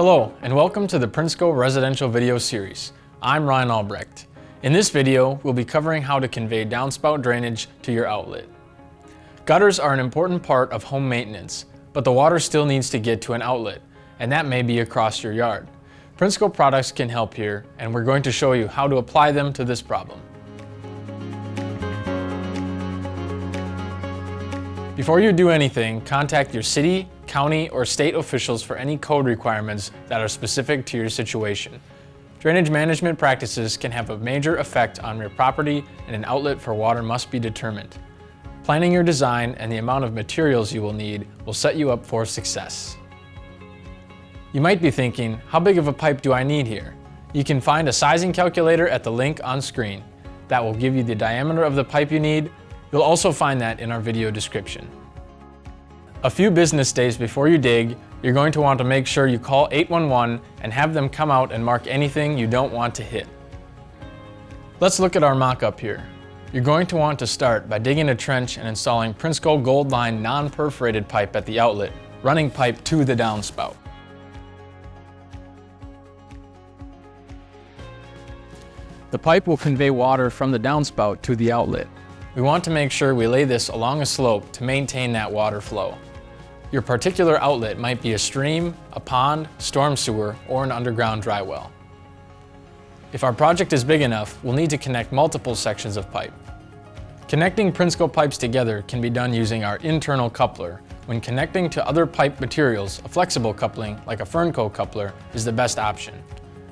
Hello, and welcome to the Prinsco Residential Video Series. I'm Ryan Albrecht. In this video, we'll be covering how to convey downspout drainage to your outlet. Gutters are an important part of home maintenance, but the water still needs to get to an outlet, and that may be across your yard. Prinsco products can help here, and we're going to show you how to apply them to this problem. Before you do anything, contact your city, county, or state officials for any code requirements that are specific to your situation. Drainage management practices can have a major effect on your property, and an outlet for water must be determined. Planning your design and the amount of materials you will need will set you up for success. You might be thinking, how big of a pipe do I need here? You can find a sizing calculator at the link on screen. That will give you the diameter of the pipe you need. You'll also find that in our video description. A few business days before you dig, you're going to want to make sure you call 811 and have them come out and mark anything you don't want to hit. Let's look at our mock-up here. You're going to want to start by digging a trench and installing Prinsco Gold Line non-perforated pipe at the outlet, running pipe to the downspout. The pipe will convey water from the downspout to the outlet. We want to make sure we lay this along a slope to maintain that water flow. Your particular outlet might be a stream, a pond, storm sewer, or an underground dry well. If our project is big enough, we'll need to connect multiple sections of pipe. Connecting Prinsco pipes together can be done using our internal coupler. When connecting to other pipe materials, a flexible coupling, like a Fernco coupler, is the best option.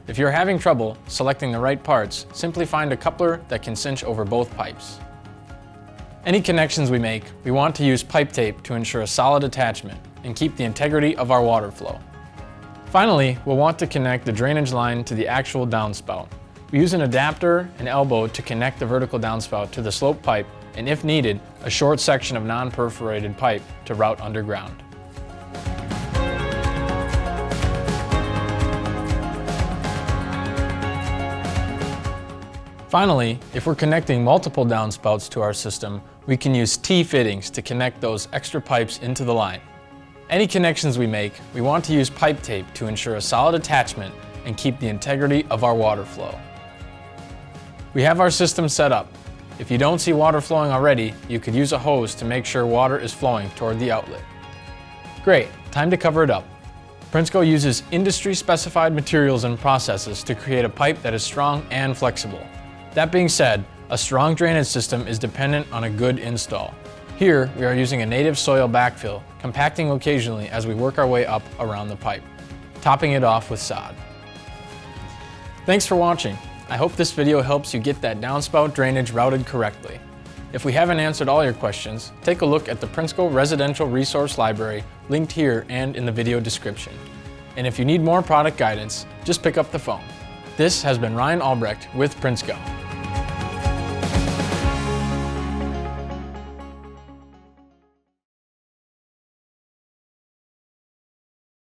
If you're having trouble selecting the right parts, simply find a coupler that can cinch over both pipes. Any connections we make, we want to use pipe tape to ensure a solid attachment and keep the integrity of our water flow. Finally, we'll want to connect the drainage line to the actual downspout. We use an adapter and elbow to connect the vertical downspout to the slope pipe, and if needed, a short section of non-perforated pipe to route underground. Finally, if we're connecting multiple downspouts to our system, we can use T-fittings to connect those extra pipes into the line. Any connections we make, we want to use pipe tape to ensure a solid attachment and keep the integrity of our water flow. We have our system set up. If you don't see water flowing already, you could use a hose to make sure water is flowing toward the outlet. Great, time to cover it up. Prinsco uses industry-specified materials and processes to create a pipe that is strong and flexible. That being said, a strong drainage system is dependent on a good install. Here, we are using a native soil backfill, compacting occasionally as we work our way up around the pipe, topping it off with sod. Thanks for watching. I hope this video helps you get that downspout drainage routed correctly. If we haven't answered all your questions, take a look at the Prinsco Residential Resource Library linked here and in the video description. And if you need more product guidance, just pick up the phone. This has been Ryan Albrecht with Prinsco.